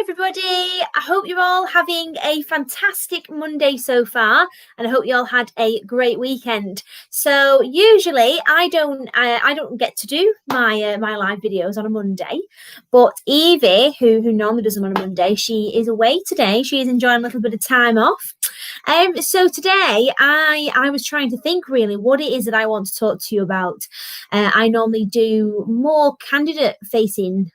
everybody. I hope you're all having a fantastic Monday so far, and I hope you all had a great weekend. So usually I don't get to do my live videos on a Monday, but Evie, who normally does them on a Monday, she is away today. She is enjoying a little bit of time off. So today I was trying to think really what it is that I want to talk to you about. I normally do more candidate facing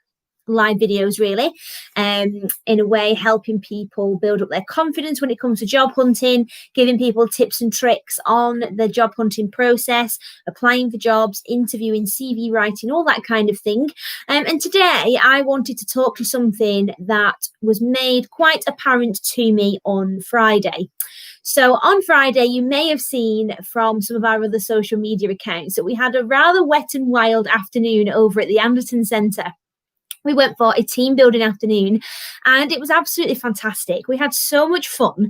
live videos really, in a way helping people build up their confidence when it comes to job hunting, giving people tips and tricks on the job hunting process, applying for jobs, interviewing, CV writing, all that kind of thing. And today I wanted to talk to something that was made quite apparent to me on Friday. So on Friday, you may have seen from some of our other social media accounts that we had a rather wet and wild afternoon over at the Anderton Centre. We went for a team building afternoon and it was absolutely fantastic. We had so much fun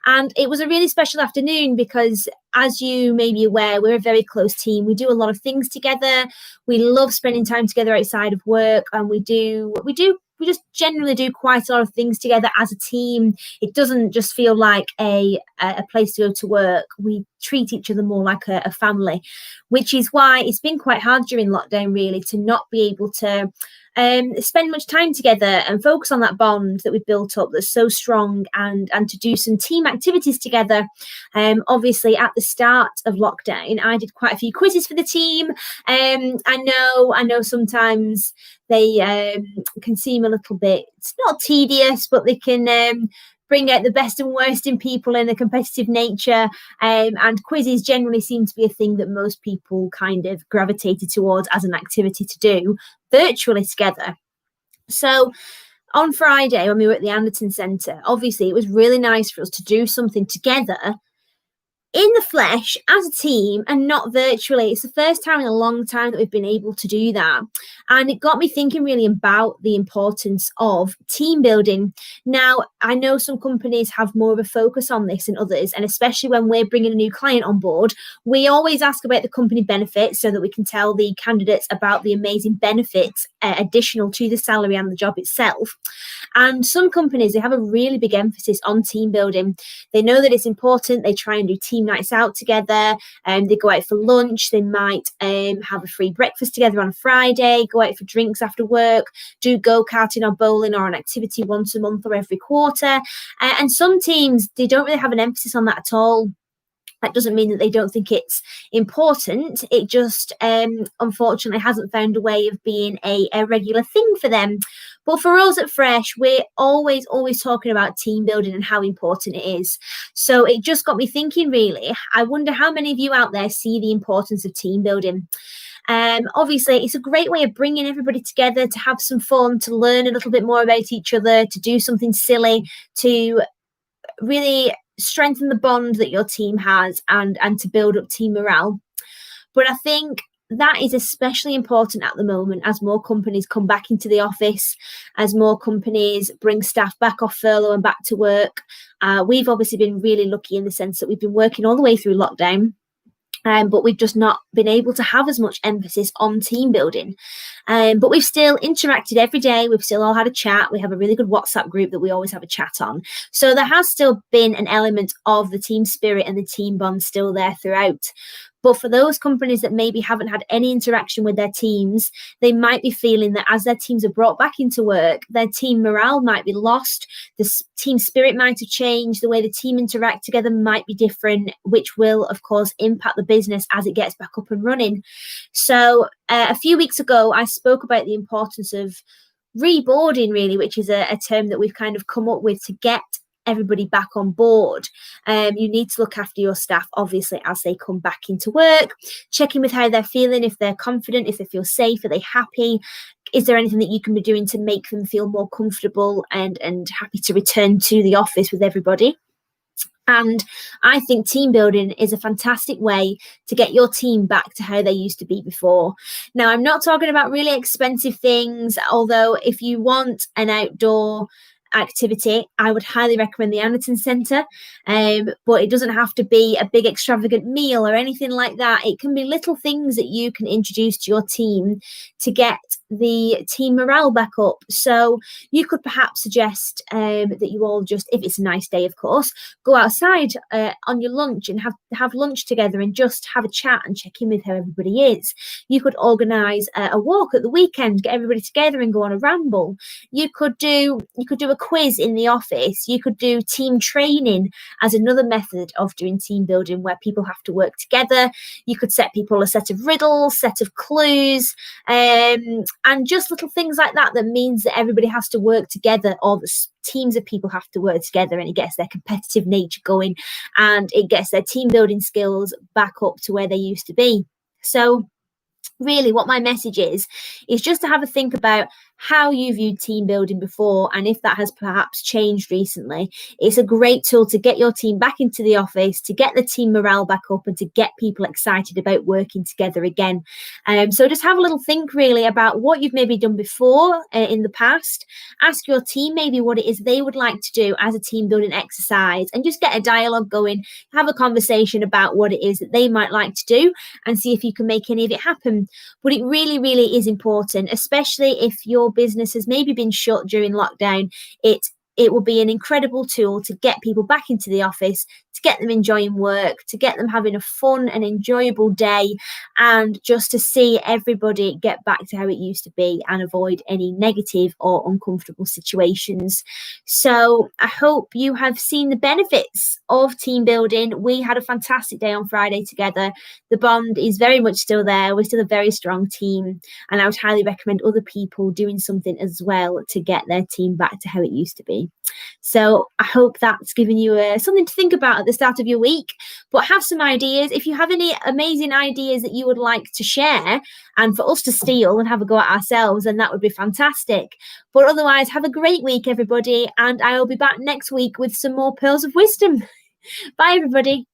and it was a really special afternoon because, as you may be aware, we're a very close team. We do a lot of things together. We love spending time together outside of work, and we just generally do quite a lot of things together as a team. It doesn't just feel like a place to go to work. We treat each other more like a family, which is why it's been quite hard during lockdown really to not be able to spend much time together and focus on that bond that we've built up that's so strong, and to do some team activities together. Obviously at the start of lockdown I did quite a few quizzes for the team. I know sometimes they can seem a little bit, it's not tedious, but they can bring out the best and worst in people in a competitive nature, and quizzes generally seem to be a thing that most people kind of gravitated towards as an activity to do virtually together. So on Friday when we were at the Anderton Centre, obviously it was really nice for us to do something together in the flesh as a team and not virtually. It's the first time in a long time that we've been able to do that, and it got me thinking really about the importance of team building. Now I know some companies have more of a focus on this than others, and especially when we're bringing a new client on board, we always ask about the company benefits so that we can tell the candidates about the amazing benefits additional to the salary and the job itself. And some companies, they have a really big emphasis on team building. They know that it's important. They try and do team nights out together, and they go out for lunch. They might have a free breakfast together on a Friday, go out for drinks after work, do go-karting or bowling or an activity once a month or every quarter. And some teams, they don't really have an emphasis on that at all. That doesn't mean that they don't think it's important. It just unfortunately hasn't found a way of being a regular thing for them. But for us at Fresh, we're always talking about team building and how important it is. So it just got me thinking really. I wonder how many of you out there see the importance of team building. Obviously, it's a great way of bringing everybody together to have some fun, to learn a little bit more about each other, to do something silly, to really strengthen the bond that your team has, and to build up team morale. But I think that is especially important at the moment as more companies come back into the office, as more companies bring staff back off furlough and back to work. We've obviously been really lucky in the sense that we've been working all the way through lockdown. But we've just not been able to have as much emphasis on team building. But we've still interacted every day. We've still all had a chat. We have a really good WhatsApp group that we always have a chat on. So there has still been an element of the team spirit and the team bond still there throughout. But for those companies that maybe haven't had any interaction with their teams, they might be feeling that as their teams are brought back into work, their team morale might be lost. The team spirit might have changed. The way the team interact together might be different, which will, of course, impact the business as it gets back up and running. So a few weeks ago, I spoke about the importance of reboarding, really, which is a term that we've kind of come up with to get everybody back on board. You need to look after your staff, obviously, as they come back into work, checking with how they're feeling, if they're confident, if they feel safe, are they happy? Is there anything that you can be doing to make them feel more comfortable and happy to return to the office with everybody? And I think team building is a fantastic way to get your team back to how they used to be before. Now, I'm not talking about really expensive things, although if you want an outdoor activity, I would highly recommend the Anderton Centre, but it doesn't have to be a big extravagant meal or anything like that. It can be little things that you can introduce to your team to get the team morale back up. So you could perhaps suggest that you all just, if it's a nice day, of course, go outside on your lunch and have lunch together and just have a chat and check in with how everybody is. You could organise a walk at the weekend, get everybody together and go on a ramble. You could do a quiz in the office. You could do team training as another method of doing team building, where people have to work together. You could set people a set of riddles, set of clues, and just little things like that means that everybody has to work together, or the teams of people have to work together, and it gets their competitive nature going and it gets their team building skills back up to where they used to be. So really what my message is just to have a think about how you viewed team building before, and if that has perhaps changed recently. It's a great tool to get your team back into the office, to get the team morale back up, and to get people excited about working together again. So just have a little think really about what you've maybe done before in the past. Ask your team maybe what it is they would like to do as a team building exercise, and just get a dialogue going. Have a conversation about what it is that they might like to do, and see if you can make any of it happen. But it really, really is important, especially if your business has maybe been shut during lockdown. It will be an incredible tool to get people back into the office, to get them enjoying work, to get them having a fun and enjoyable day, and just to see everybody get back to how it used to be and avoid any negative or uncomfortable situations. So I hope you have seen the benefits of team building. We had a fantastic day on Friday together. The bond is very much still there. We're still a very strong team, and I would highly recommend other people doing something as well to get their team back to how it used to be. So I hope that's given you something to think about at the start of your week. But have some ideas. If you have any amazing ideas that you would like to share and for us to steal and have a go at ourselves, then that would be fantastic. But otherwise, have a great week, everybody. And I will be back next week with some more pearls of wisdom. Bye, everybody.